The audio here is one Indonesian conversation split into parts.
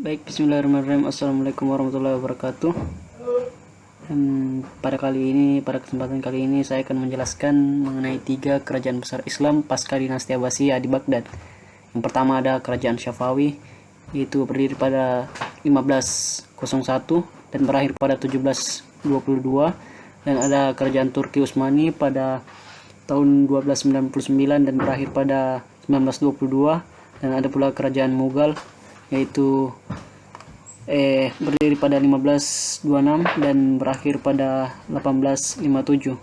Baik, bismillahirrahmanirrahim. Assalamualaikum warahmatullahi wabarakatuh. Pada kesempatan kali ini saya akan menjelaskan mengenai 3 kerajaan besar Islam pasca dinasti Abbasiyah di Baghdad. Yang pertama ada kerajaan Syafawi, yaitu berdiri pada 1501 dan berakhir pada 1722, dan ada kerajaan Turki Utsmani pada tahun 1299 dan berakhir pada 1922, dan ada pula kerajaan Mughal yaitu berdiri pada 1526 dan berakhir pada 1857.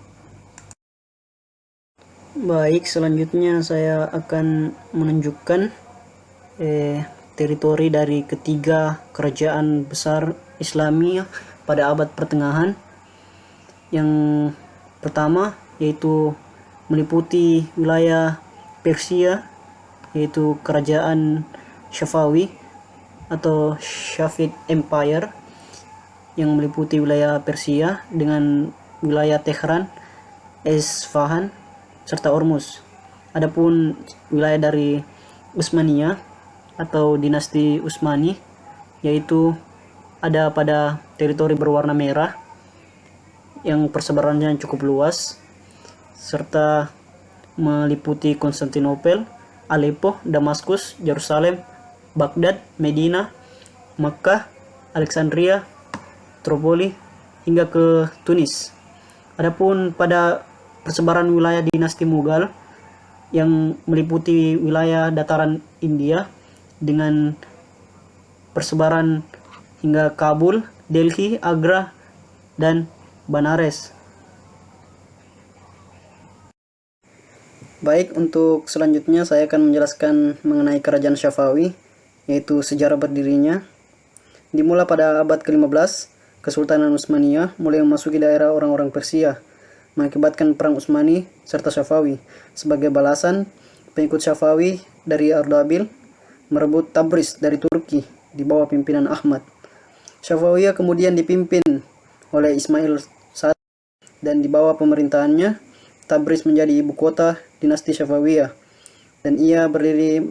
Baik, selanjutnya saya akan menunjukkan teritori dari ketiga kerajaan besar Islami pada abad pertengahan. Yang pertama yaitu meliputi wilayah Persia, yaitu kerajaan Syafawi atau Shafid Empire, yang meliputi wilayah Persia dengan wilayah Tehran, Isfahan, serta Ormuz. Adapun wilayah dari Utsmaniyah atau dinasti Utsmani, yaitu ada pada teritori berwarna merah yang persebarannya cukup luas, serta meliputi Konstantinopel, Aleppo, Damaskus, Yerusalem, Baghdad, Medina, Makkah, Alexandria, Tripoli, hingga ke Tunis. Adapun pada persebaran wilayah dinasti Mughal yang meliputi wilayah dataran India dengan persebaran hingga Kabul, Delhi, Agra, dan Banares. Baik, untuk selanjutnya saya akan menjelaskan mengenai kerajaan Syafawi, yaitu sejarah berdirinya. Dimulai pada abad ke-15, Kesultanan Utsmaniyah mulai memasuki daerah orang-orang Persia, mengakibatkan perang Utsmani serta Syafawi. Sebagai balasan, pengikut Syafawi dari Ardabil merebut Tabriz dari Turki di bawah pimpinan Ahmad. Syafawiyah kemudian dipimpin oleh Ismail I, dan di bawah pemerintahannya Tabriz menjadi ibu kota dinasti Syafawiyah, dan ia berdiri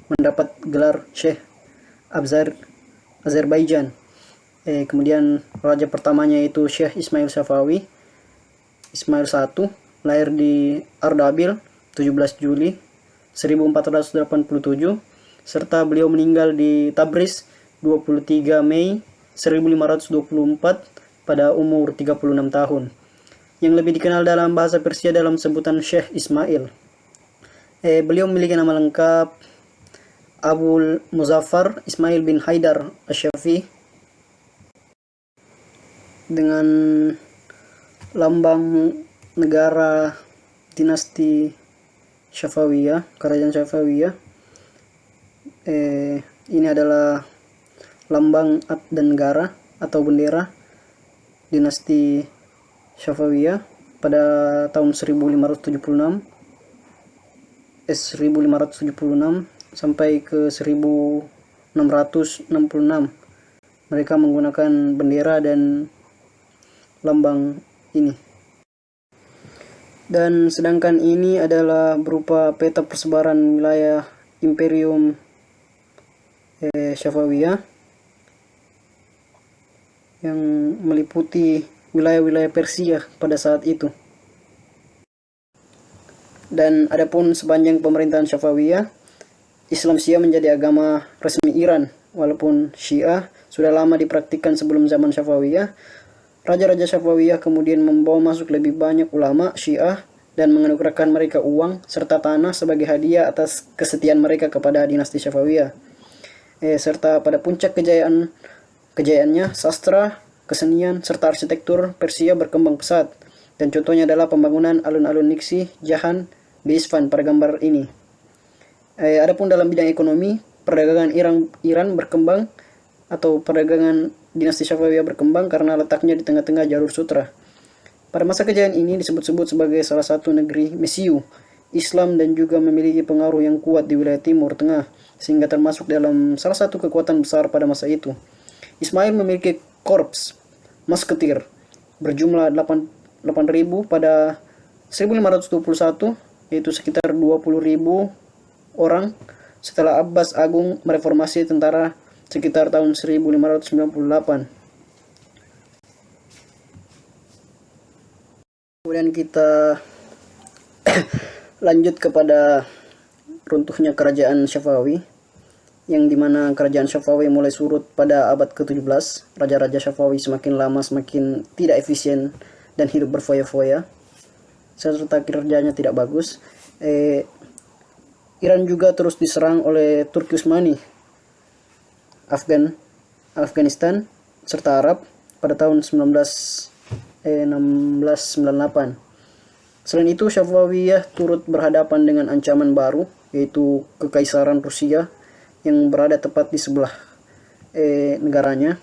mendapat gelar Syekh Azerbaijan. Kemudian raja pertamanya yaitu Syekh Ismail Syafawi, Ismail I, lahir di Ardabil 17 Juli 1487, serta beliau meninggal di Tabriz 23 Mei 1524 pada umur 36 tahun. Yang lebih dikenal dalam bahasa Persia dalam sebutan Syekh Ismail. Beliau memiliki nama lengkap Abul Muzaffar Ismail bin Haidar Asy-Syafi'i, dengan lambang negara dinasti Syafawiyah, kerajaan Syafawiyah. Ini adalah lambang dan negara atau bendera dinasti Syafawiyah pada tahun 1576 sampai ke 1666. Mereka menggunakan bendera dan lambang ini. Dan sedangkan ini adalah berupa peta persebaran wilayah Imperium Syafawiyah yang meliputi wilayah-wilayah Persia pada saat itu. Dan adapun sepanjang pemerintahan Syafawiyah, Islam Syiah menjadi agama resmi Iran. Walaupun Syiah sudah lama dipraktikkan sebelum zaman Syafawiyah, raja-raja Syafawiyah kemudian membawa masuk lebih banyak ulama Syiah dan menganugerahkan mereka uang serta tanah sebagai hadiah atas kesetiaan mereka kepada dinasti Syafawiyah. Serta pada puncak kejayaannya, sastra, kesenian, serta arsitektur Persia berkembang pesat, dan contohnya adalah pembangunan alun-alun Niksi Jahan di Isfahan pada gambar ini. Adapun dalam bidang ekonomi, perdagangan Iran berkembang, atau perdagangan dinasti Syafawiyah berkembang karena letaknya di tengah-tengah jalur sutra. Pada masa kejayaan ini disebut-sebut sebagai salah satu negeri Mesiu Islam dan juga memiliki pengaruh yang kuat di wilayah Timur Tengah, sehingga termasuk dalam salah satu kekuatan besar pada masa itu. Ismail memiliki korps masketir berjumlah 8.000 pada 1521, yaitu sekitar 20.000 orang setelah Abbas Agung mereformasi tentara sekitar tahun 1598. Kemudian kita lanjut kepada runtuhnya kerajaan Syafawi, yang dimana kerajaan Syafawi mulai surut pada abad ke-17. Raja-raja Syafawi semakin lama semakin tidak efisien dan hidup berfoya-foya, serta kinerjanya tidak bagus. Iran juga terus diserang oleh Turki Utsmani, Afghanistan, serta Arab pada tahun 1698. Selain itu, Safawiyah turut berhadapan dengan ancaman baru, yaitu Kekaisaran Rusia yang berada tepat di sebelah negaranya,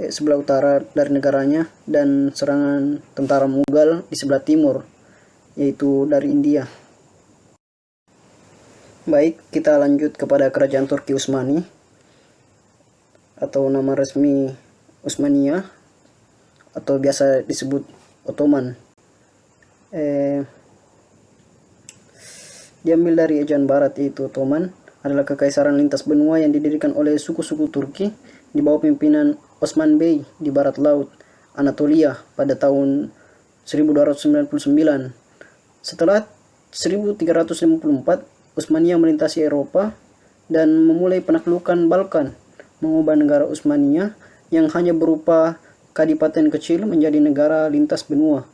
sebelah utara dari negaranya, dan serangan tentara Mughal di sebelah timur, yaitu dari India. Baik, kita lanjut kepada kerajaan Turki Utsmani, atau nama resmi Utsmaniyah, atau biasa disebut Ottoman. Diambil dari ejaan barat, yaitu Ottoman adalah kekaisaran lintas benua yang didirikan oleh suku-suku Turki di bawah pimpinan Osman Bey di barat laut Anatolia pada tahun 1299. Setelah 1354, Utsmaniyah melintasi Eropa dan memulai penaklukan Balkan, mengubah negara Utsmaniyah yang hanya berupa kadipaten kecil menjadi negara lintas benua.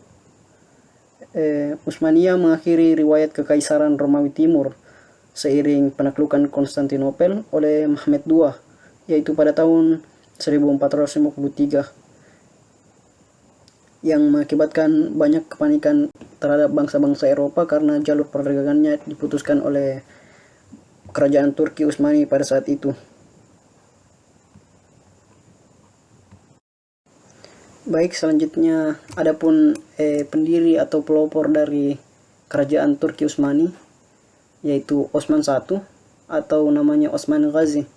Utsmaniyah mengakhiri riwayat kekaisaran Romawi Timur seiring penaklukan Konstantinopel oleh Mehmed II, yaitu pada tahun 1453, yang mengakibatkan banyak kepanikan terhadap bangsa-bangsa Eropa karena jalur perdagangannya diputuskan oleh kerajaan Turki Utsmani pada saat itu. Baik, selanjutnya adapun pendiri atau pelopor dari kerajaan Turki Utsmani, yaitu Osman I, atau namanya Osman Ghazi.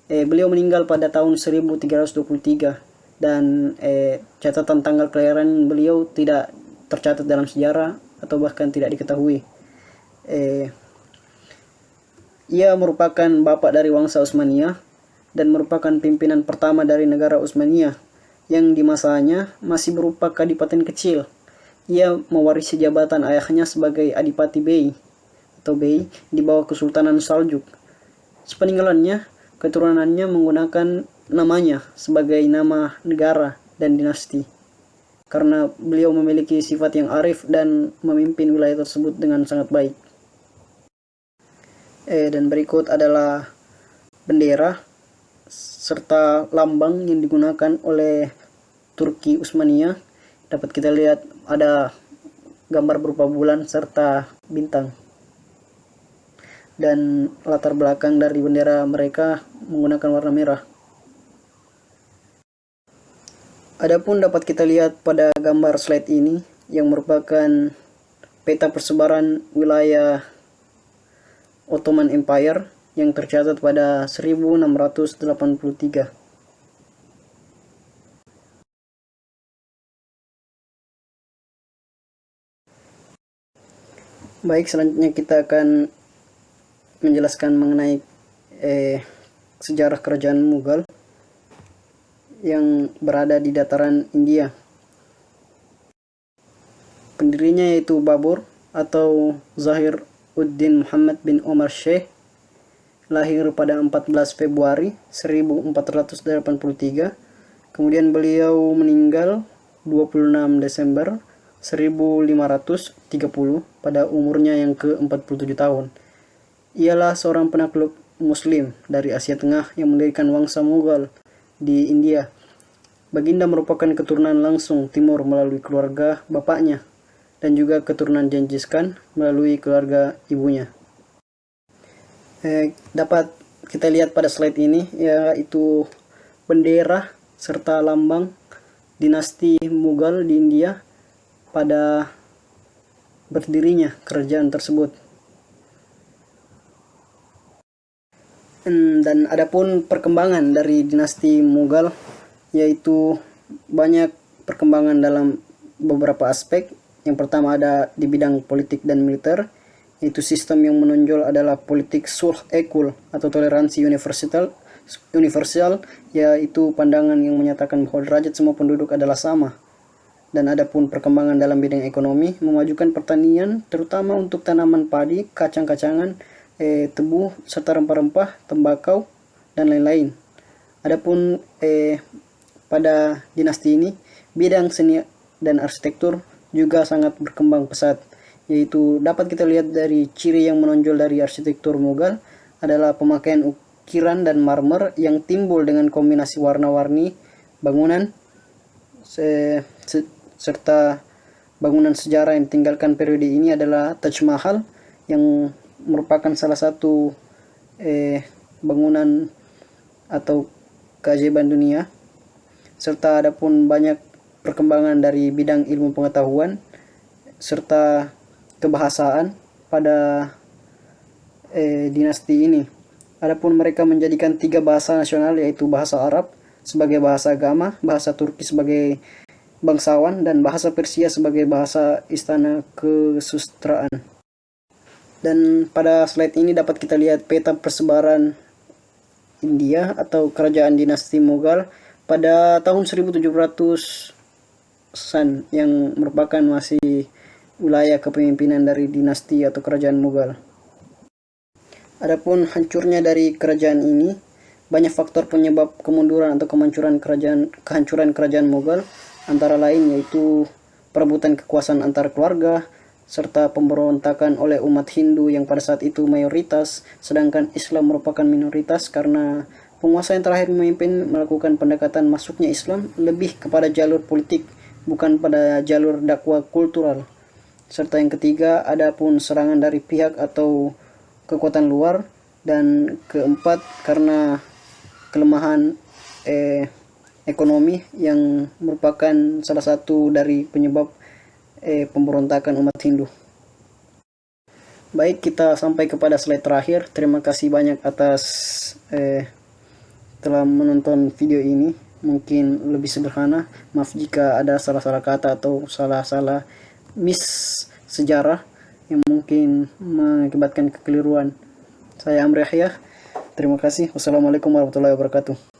Beliau meninggal pada tahun 1323 dan catatan tanggal kelahiran beliau tidak tercatat dalam sejarah atau bahkan tidak diketahui. Ia merupakan bapak dari Wangsa Utsmaniyah dan merupakan pimpinan pertama dari negara Utsmaniyah yang di masanya masih berupa kadipaten kecil. Ia mewarisi jabatan ayahnya sebagai Adipati Bey atau Bey di bawah Kesultanan Saljuk. Sepeninggalannya, keturunannya menggunakan namanya sebagai nama negara dan dinasti, karena beliau memiliki sifat yang arif dan memimpin wilayah tersebut dengan sangat baik. Dan berikut adalah bendera serta lambang yang digunakan oleh Turki Utsmaniyah. Dapat kita lihat ada gambar berupa bulan serta bintang. Dan latar belakang dari bendera mereka menggunakan warna merah. Adapun dapat kita lihat pada gambar slide ini yang merupakan peta persebaran wilayah Ottoman Empire yang tercatat pada 1683. Baik, selanjutnya kita akan menjelaskan mengenai sejarah kerajaan Mughal yang berada di dataran India. Pendirinya yaitu Babur atau Zahir Uddin Muhammad bin Omar Sheikh, lahir pada 14 Februari 1483. Kemudian beliau meninggal 26 Desember 1530 pada umurnya yang ke-47 tahun. Ialah seorang penakluk Muslim dari Asia Tengah yang mendirikan Wangsa Mughal di India. Baginda merupakan keturunan langsung Timur melalui keluarga bapaknya dan juga keturunan Genghis Khan melalui keluarga ibunya. Dapat kita lihat pada slide ini yaitu bendera serta lambang dinasti Mughal di India pada berdirinya kerajaan tersebut. Dan adapun perkembangan dari dinasti Mughal, yaitu banyak perkembangan dalam beberapa aspek. Yang pertama ada di bidang politik dan militer, Yaitu sistem yang menonjol adalah politik sulh ekul atau toleransi universal, yaitu pandangan yang menyatakan bahwa derajat semua penduduk adalah sama. Dan adapun perkembangan dalam bidang ekonomi, memajukan pertanian terutama untuk tanaman padi, kacang-kacangan, tebu, serta rempah-rempah, tembakau, dan lain-lain. Adapun pada dinasti ini, bidang seni dan arsitektur juga sangat berkembang pesat, yaitu dapat kita lihat dari ciri yang menonjol dari arsitektur Mughal adalah pemakaian ukiran dan marmer yang timbul dengan kombinasi warna-warni bangunan serta bangunan sejarah yang tinggalkan periode ini adalah Taj Mahal yang merupakan salah satu bangunan atau keajaiban dunia, serta ada pun banyak perkembangan dari bidang ilmu pengetahuan serta kebahasaan pada dinasti ini. Adapun mereka menjadikan 3 bahasa nasional, yaitu bahasa Arab sebagai bahasa agama, bahasa Turki sebagai bangsawan, dan bahasa Persia sebagai bahasa istana kesusastraan. Dan pada slide ini dapat kita lihat peta persebaran India atau kerajaan dinasti Mughal pada tahun 1700-an yang merupakan masih wilayah kepemimpinan dari dinasti atau kerajaan Mughal. Adapun hancurnya dari kerajaan ini, banyak faktor penyebab kemunduran atau kehancuran kerajaan Mughal, antara lain yaitu perebutan kekuasaan antar keluarga, serta pemberontakan oleh umat Hindu yang pada saat itu mayoritas, sedangkan Islam merupakan minoritas karena penguasa yang terakhir memimpin melakukan pendekatan masuknya Islam lebih kepada jalur politik, bukan pada jalur dakwah kultural. Serta yang ketiga, ada pun serangan dari pihak atau kekuatan luar. Dan keempat, karena kelemahan ekonomi yang merupakan salah satu dari penyebab pemberontakan umat Hindu. Baik, kita sampai kepada slide terakhir. Terima kasih banyak atas telah menonton video ini. Mungkin lebih sederhana, maaf jika ada salah-salah kata atau salah-salah sejarah yang mungkin mengakibatkan kekeliruan. Saya Amri Yahya. Terima kasih. Wassalamualaikum warahmatullahi wabarakatuh.